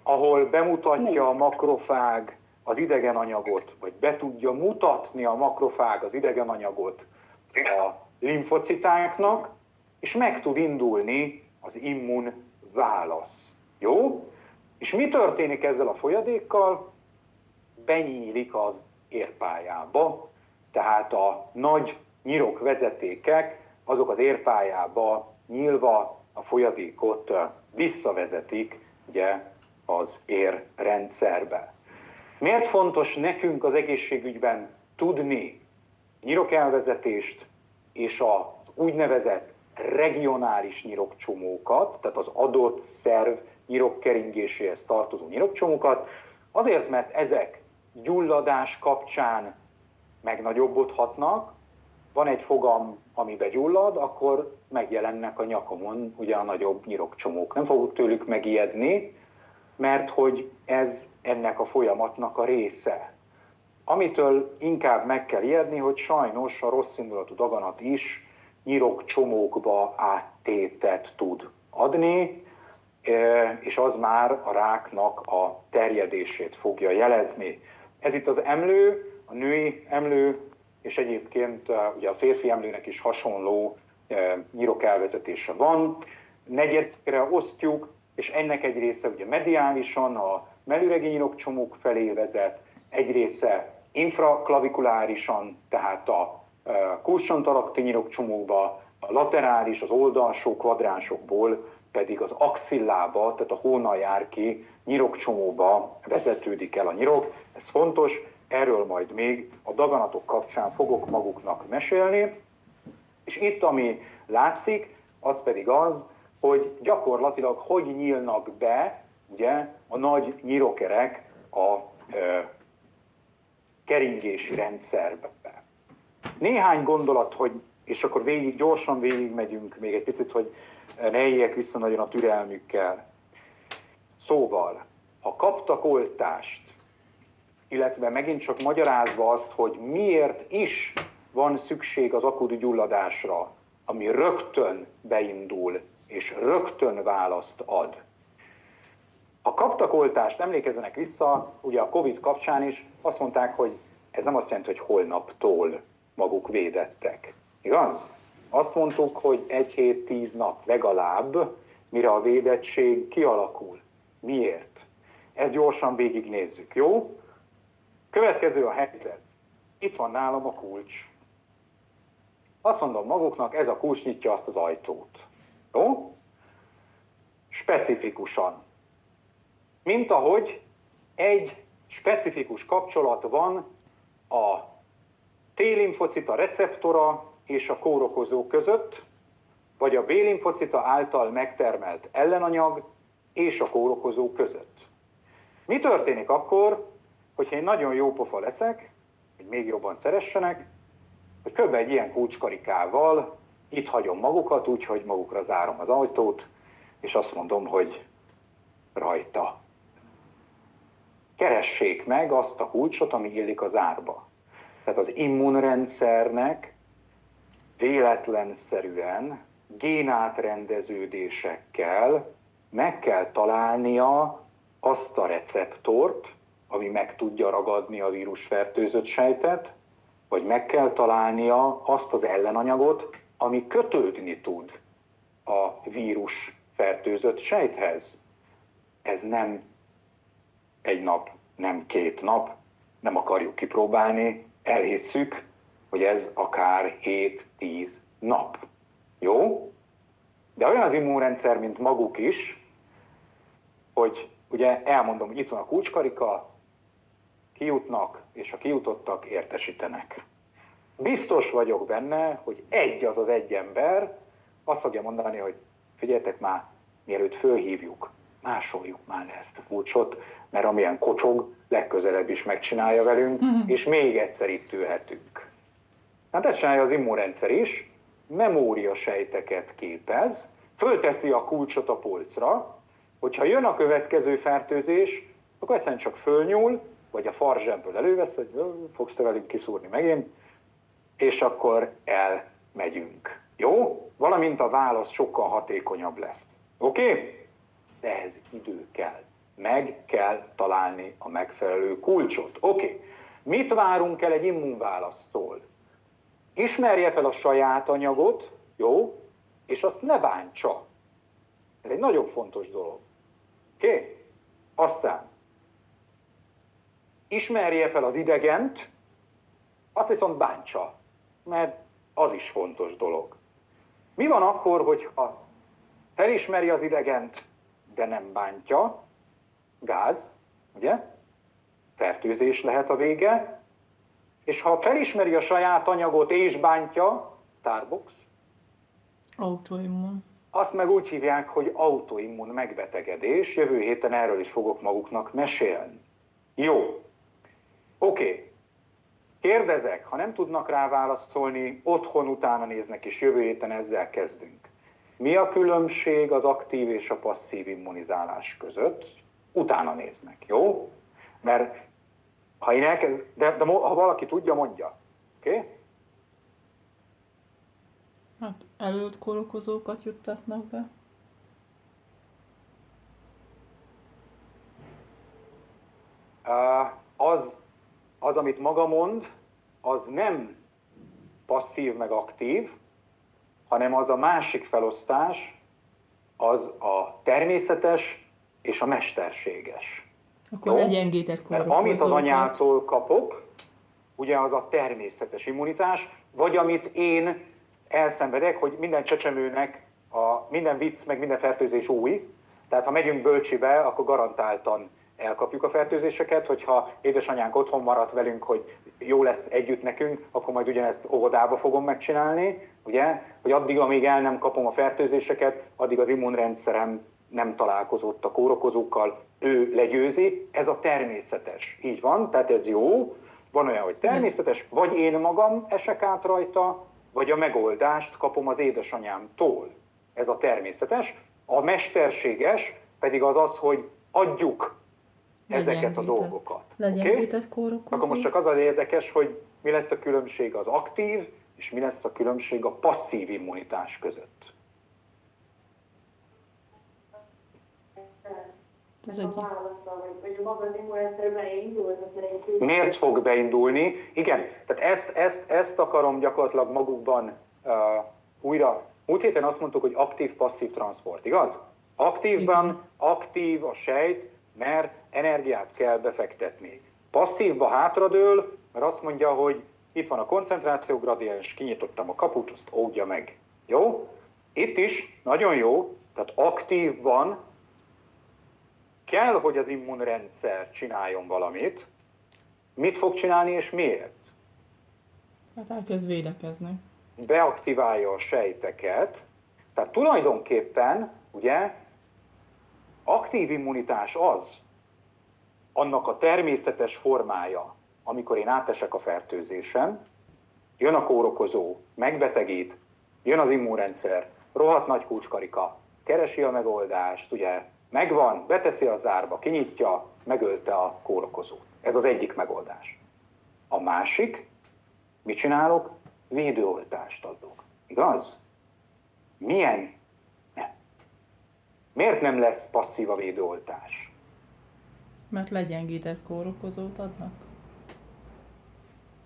ahol bemutatja a makrofág az idegen anyagot, vagy be tudja mutatni a makrofág az idegen anyagot a limfocitáknak, és meg tud indulni az immunválasz. Jó? És mi történik ezzel a folyadékkal? Benyílik az érpályába, tehát a nagy nyirokvezetékek, azok az érpályába nyílva a folyadékot visszavezetik ugye, az érrendszerbe. Miért fontos nekünk az egészségügyben tudni nyirokelvezetést és az úgynevezett regionális nyirokcsomókat, tehát az adott szerv nyirokkeringéséhez tartozó nyirokcsomókat? Azért, mert ezek gyulladás kapcsán megnagyobbodhatnak, van egy fogam, ami begyullad, akkor megjelennek a nyakomon ugye a nagyobb nyirokcsomók. Nem fogok tőlük megijedni, mert hogy ez ennek a folyamatnak a része. Amitől inkább meg kell ijedni, hogy sajnos a rosszindulatú daganat is nyirokcsomókba áttétet tud adni, és az már a ráknak a terjedését fogja jelezni. Ez itt az emlő, a női emlő, és egyébként ugye a férfi emlőnek is hasonló nyirokelvezetése van. Negyedre osztjuk, és ennek egy része ugye mediálisan a mellüregi nyirokcsomók felé vezet, egy része infraklavikulárisan, tehát a kulcsontalakti nyirokcsomókba, a laterális, az oldalsó kvadránsokból pedig az axillába, tehát a hónal jár ki, nyirokcsomóba vezetődik el a nyirok. Ez fontos, erről majd még a daganatok kapcsán fogok maguknak mesélni. És itt, ami látszik, az pedig az, hogy gyakorlatilag hogy nyílnak be ugye, a nagy nyirokerek a keringési rendszerbe. Néhány gondolat, hogy, és akkor gyorsan végigmegyünk még egy picit, hogy ne éljek vissza nagyon a türelmükkel. Szóval, ha kaptak oltást, illetve megint csak magyarázva azt, hogy miért is van szükség az akut gyulladásra, ami rögtön beindul, és rögtön választ ad. Ha kaptak oltást, emlékezzenek vissza, ugye a Covid kapcsán is azt mondták, hogy ez nem azt jelenti, hogy holnaptól maguk védettek. Igaz? Azt mondtuk, hogy 1 hét, 10 nap legalább, mire a védettség kialakul. Miért? Ezt gyorsan végignézzük, jó? Következő a helyzet. Itt van nálam a kulcs. Azt mondom maguknak, ez a kulcs nyitja azt az ajtót. Jó? Specifikusan. Mint ahogy egy specifikus kapcsolat van a T-limfocita receptora és a kórokozó között, vagy a B-limfocita által megtermelt ellenanyag és a kórokozó között. Mi történik akkor, hogyha én nagyon jó pofa leszek, hogy még jobban szeressenek, hogy kb. Egy ilyen kulcskarikával itt hagyom magukat, úgyhogy magukra zárom az ajtót, és azt mondom, hogy rajta. Keressék meg azt a kulcsot, ami illik az árba. Tehát az immunrendszernek véletlenszerűen génátrendeződésekkel meg kell találnia azt a receptort, ami meg tudja ragadni a vírusfertőzött sejtet, vagy meg kell találnia azt az ellenanyagot, ami kötődni tud a vírusfertőzött sejthez. Ez nem egy nap, nem 2 nap, nem akarjuk kipróbálni, elhisszük, hogy ez akár 7-10 nap. Jó? De olyan az immunrendszer, mint maguk is, hogy ugye elmondom, hogy itt van a kulcskarika, kijutnak, és ha kijutottak, értesítenek. Biztos vagyok benne, hogy az az egy ember azt fogja mondani, hogy figyeljetek már, mielőtt fölhívjuk, másoljuk már le ezt a kulcsot, mert amilyen kocsog, legközelebb is megcsinálja velünk, és még egyszer itt ülhetünk. Hát ezt csinálja az immunrendszer is, memóriasejteket képez, fölteszi a kulcsot a polcra, hogyha jön a következő fertőzés, akkor egyszerűen csak fölnyúl, vagy a farzsemből elővesz, hogy fogsz te velünk kiszúrni megint, és akkor elmegyünk. Jó? Valamint a válasz sokkal hatékonyabb lesz. Oké? De ehhez idő kell. meg kell találni a megfelelő kulcsot. Oké. Mit várunk el egy immunválasztól? Ismerje fel a saját anyagot, jó? És azt ne bántsa. Ez egy nagyon fontos dolog. Oké? Aztán ismerje fel az idegent, azt viszont bántsa, mert az is fontos dolog. Mi van akkor, hogyha felismeri az idegent, de nem bántja? Gáz, ugye? Fertőzés lehet a vége. És ha felismeri a saját anyagot és bántja, Starbucks, Autoimmun. azt meg úgy hívják, hogy autoimmun megbetegedés. Jövő héten erről is fogok maguknak mesélni. Jó. Oké. Kérdezek, ha nem tudnak rá válaszolni, otthon utána néznek, és jövő héten ezzel kezdünk. Mi a különbség az aktív és a passzív immunizálás között? Utána néznek, jó? Mert ha én de ha valaki tudja, mondja. Oké? Hát előtt kórokozókat juttatnak be. Az, amit maga mond, az nem passzív meg aktív, hanem az a másik felosztás, az a természetes és a mesterséges. Akkor legyengített kórokozókat. Mert amit az anyától kapok, ugye az a természetes immunitás, vagy amit én elszenvedek, hogy minden csecsemőnek minden vicc, meg minden fertőzés új. Tehát ha megyünk bölcsibe, akkor garantáltan elkapjuk a fertőzéseket, hogyha édesanyánk otthon maradt velünk, hogy jó lesz együtt nekünk, akkor majd ugyanezt óvodába fogom megcsinálni, ugye? Hogy addig, amíg el nem kapom a fertőzéseket, addig az immunrendszerem nem találkozott a kórokozókkal, ő legyőzi, ez a természetes. Így van, tehát ez jó. Van olyan, hogy természetes, vagy én magam esek át rajta, vagy a megoldást kapom az édesanyámtól. Ez a természetes. A mesterséges pedig az, hogy adjuk ezeket a dolgokat. Legyengített kórokozó. Akkor most csak az az érdekes, hogy mi lesz a különbség az aktív, és mi lesz a különbség a passzív immunitás között. Ez egy... Miért fog beindulni? Igen, tehát ezt akarom gyakorlatilag magukban újra. Múlt héten azt mondtuk, hogy aktív-passzív transport, igaz? Aktívban aktív a sejt, mert energiát kell befektetni. Passzívba hátradől, mert azt mondja, hogy itt van a koncentráció gradiens, kinyitottam a kaput, azt óvja meg. Jó? Itt is nagyon jó, tehát aktívban kell, hogy az immunrendszer csináljon valamit. Mit fog csinálni és miért? Hát elkezd védekezni. Beaktiválja a sejteket. Tehát tulajdonképpen, ugye, aktív immunitás az, annak a természetes formája, amikor én átesek a fertőzésen, jön a kórokozó, megbetegít, jön az immunrendszer, rohadt nagy kulcskarika, keresi a megoldást, ugye, megvan, beteszi a zárba, kinyitja, megölte a kórokozót. Ez az egyik megoldás. A másik, mit csinálok? Védőoltást adok. Igaz? Milyen? Nem. Miért nem lesz passzív a védőoltás? Mert legyengített kórokozót adnak.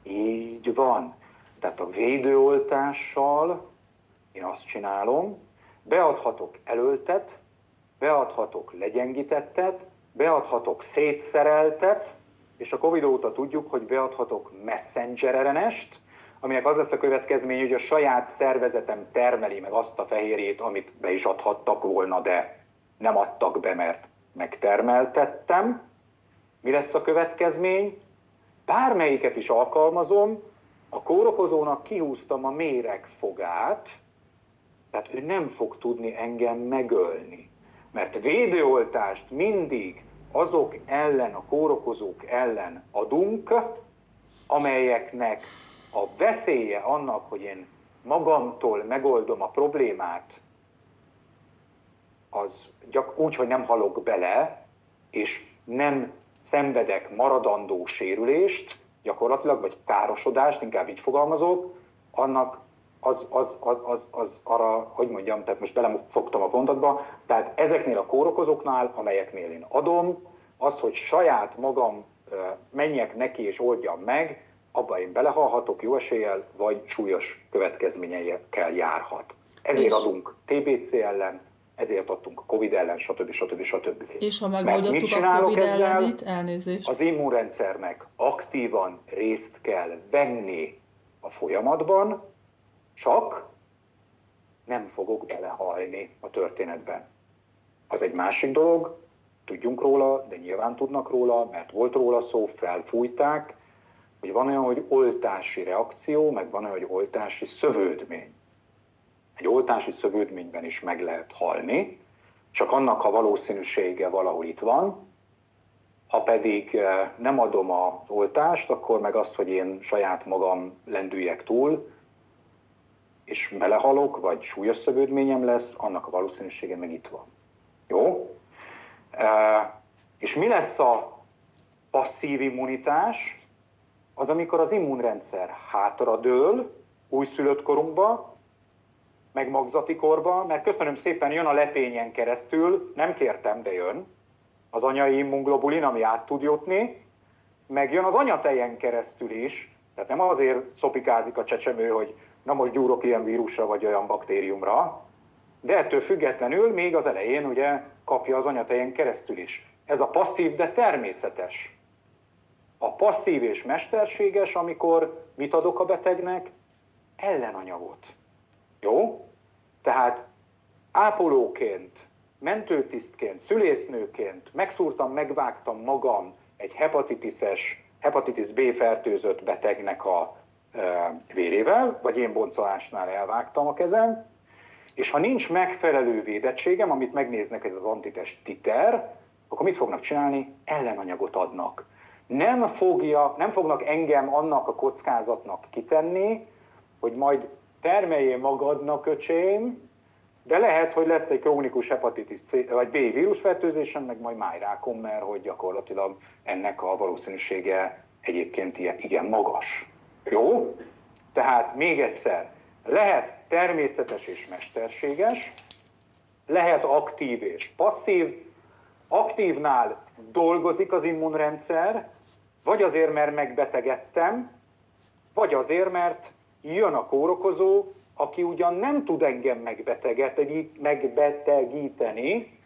Így van. Tehát a védőoltással én azt csinálom, beadhatok elöltet, beadhatok legyengítettet, beadhatok szétszereltet, és a Covid óta tudjuk, hogy beadhatok messenger RNS-t, aminek az lesz a következmény, hogy a saját szervezetem termeli meg azt a fehérjét, amit be is adhattak volna, de nem adtak be, mert megtermeltettem. Mi lesz a következmény? Bármelyiket is alkalmazom, a kórokozónak kihúztam a méregfogát, tehát ő nem fog tudni engem megölni. Mert védőoltást mindig azok ellen, a kórokozók ellen adunk, amelyeknek a veszélye annak, hogy én magamtól megoldom a problémát, az úgy, hogy nem halok bele, és nem szenvedek maradandó sérülést, gyakorlatilag, vagy károsodást, inkább így fogalmazok, annak az arra, hogy mondjam, tehát most belefogtam a pontokba, tehát ezeknél a kórokozóknál, amelyeknél én adom, az, hogy saját magam menjek neki és oldjam meg, abba én belehalhatok jó eséllyel, vagy súlyos következményekkel járhat. Ezért adunk TBC ellen, ezért adtunk a Covid ellen, stb. És ha megoldottuk a Covid ellenit, elnézést. Az immunrendszernek aktívan részt kell venni a folyamatban, csak nem fogok belehalni a történetben. Az egy másik dolog, tudjunk róla, de nyilván tudnak róla, mert volt róla szó, felfújták, hogy van olyan, hogy oltási reakció, meg van olyan, hogy oltási szövődmény. Egy oltási szövődményben is meg lehet halni, csak annak a valószínűsége valahol itt van, ha pedig nem adom az oltást, akkor meg az, hogy én saját magam lendüljek túl, és belehalok, vagy súlyos szövődményem lesz, annak a valószínűsége meg itt van. Jó? És mi lesz a passzív immunitás? Az, amikor az immunrendszer hátradől, újszülött korunkba, meg magzati korba, mert köszönöm szépen, jön a lepényen keresztül, nem kértem, de jön, az anyai immunglobulin, ami át tud jutni, meg jön az anyatejen keresztül is, tehát nem azért szopikázik a csecsemő, hogy na most gyúrok ilyen vírusra vagy olyan baktériumra, de ettől függetlenül még az elején ugye kapja az anyatejen keresztül is. Ez a passzív, de természetes. A passzív és mesterséges, amikor mit adok a betegnek? Ellenanyagot. Jó? Tehát ápolóként, mentőtisztként, szülésznőként megszúrtam, megvágtam magam egy hepatitis B fertőzött betegnek a vérével, vagy én boncolásnál elvágtam a kezem, és ha nincs megfelelő védettségem, amit megnéznek ez az antitest titer, akkor mit fognak csinálni? Ellenanyagot adnak. Nem fognak engem annak a kockázatnak kitenni, hogy majd termeljél magadnak, öcsém, de lehet, hogy lesz egy krónikus hepatitis C vagy B vírusfertőzésem, meg majd májrákom, mert hogy gyakorlatilag ennek a valószínűsége egyébként igen magas. Jó? Tehát még egyszer, lehet természetes és mesterséges, lehet aktív és passzív. Aktívnál dolgozik az immunrendszer, vagy azért, mert megbetegedtem, vagy azért, mert jön a kórokozó, aki ugyan nem tud engem megbetegíteni,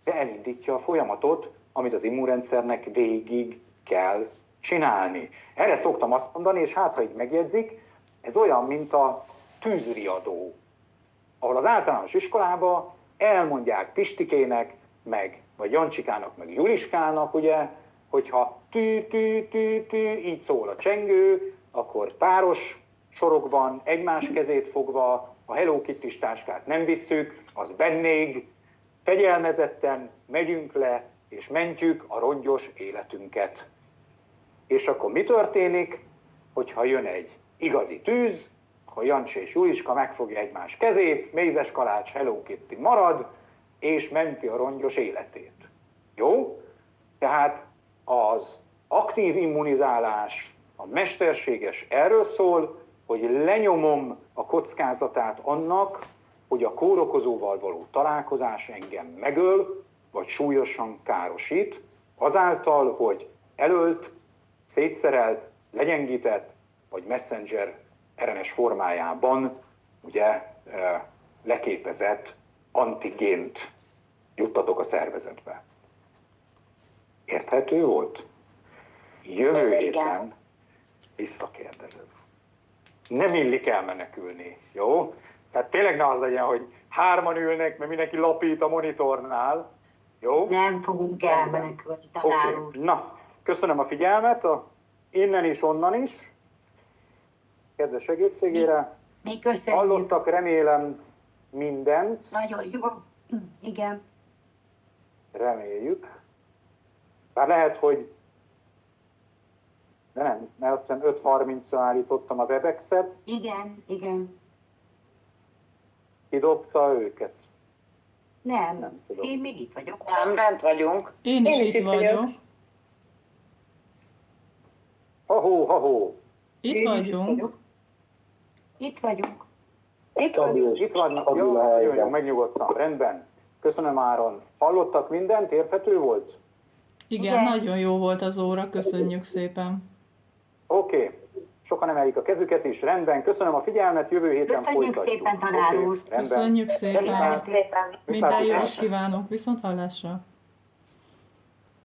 de elindítja a folyamatot, amit az immunrendszernek végig kell csinálni. Erre szoktam azt mondani, és hát, ha így megjegyzik, ez olyan, mint a tűzriadó, ahol az általános iskolában elmondják Pistikének, vagy Jancsikának, meg Juliskának, ugye, hogyha tű, így szól a csengő, akkor páros sorokban, egymás kezét fogva, a Hello Kitty-s táskát nem visszük, az bennég, fegyelmezetten megyünk le, és mentjük a rongyos életünket. És akkor mi történik, hogyha jön egy igazi tűz, akkor Jancsi és Juliska megfogja egymás kezét, mézes kalács, Hello Kitty marad, és menti a rongyos életét. Jó? Tehát az aktív immunizálás, a mesterséges erről szól, hogy lenyomom a kockázatát annak, hogy a kórokozóval való találkozás engem megöl, vagy súlyosan károsít, azáltal, hogy elölt, szétszerelt, legyengített, vagy messenger RNS formájában ugye leképezett antigént juttatok a szervezetbe. Érthető volt? Jövő héten visszakérdezed. Nem illik elmenekülni, jó? Tehát tényleg ne az legyen, hogy hárman ülnek, mert mindenki lapít a monitornál, jó? Nem fogunk elmenekülni, tanár úr. Okay. Na, köszönöm a figyelmet, innen is, onnan is. Kedves segítségére. Mi köszönjük. Hallottak, remélem, mindent. Nagyon jó. Igen. Reméljük. Bár lehet, hogy de nem, mert azt hiszem 5:30-ra állítottam a Webexet. Igen. Kidobta őket. Nem tudom. Én még itt vagyok. Nem, bent vagyunk. Én is itt vagyok. Ha-hó. Itt Én is vagyunk. Itt vagyunk. Itt Itt vannak, jó, jó, megnyugodtan, rendben. Köszönöm, Áron. Hallottak mindent? Érthető volt? Igen, Igen. nagyon jó volt az óra, köszönjük szépen. Oké. Sokan emelik a kezüket is, rendben. Köszönöm a figyelmet, jövő héten Köszönjük folytatjuk. szépen, tanár úr. Oké, rendben. Köszönjük szépen. Viszlát. szépen. Minden jót Viszlát. kívánok, viszont hallásra.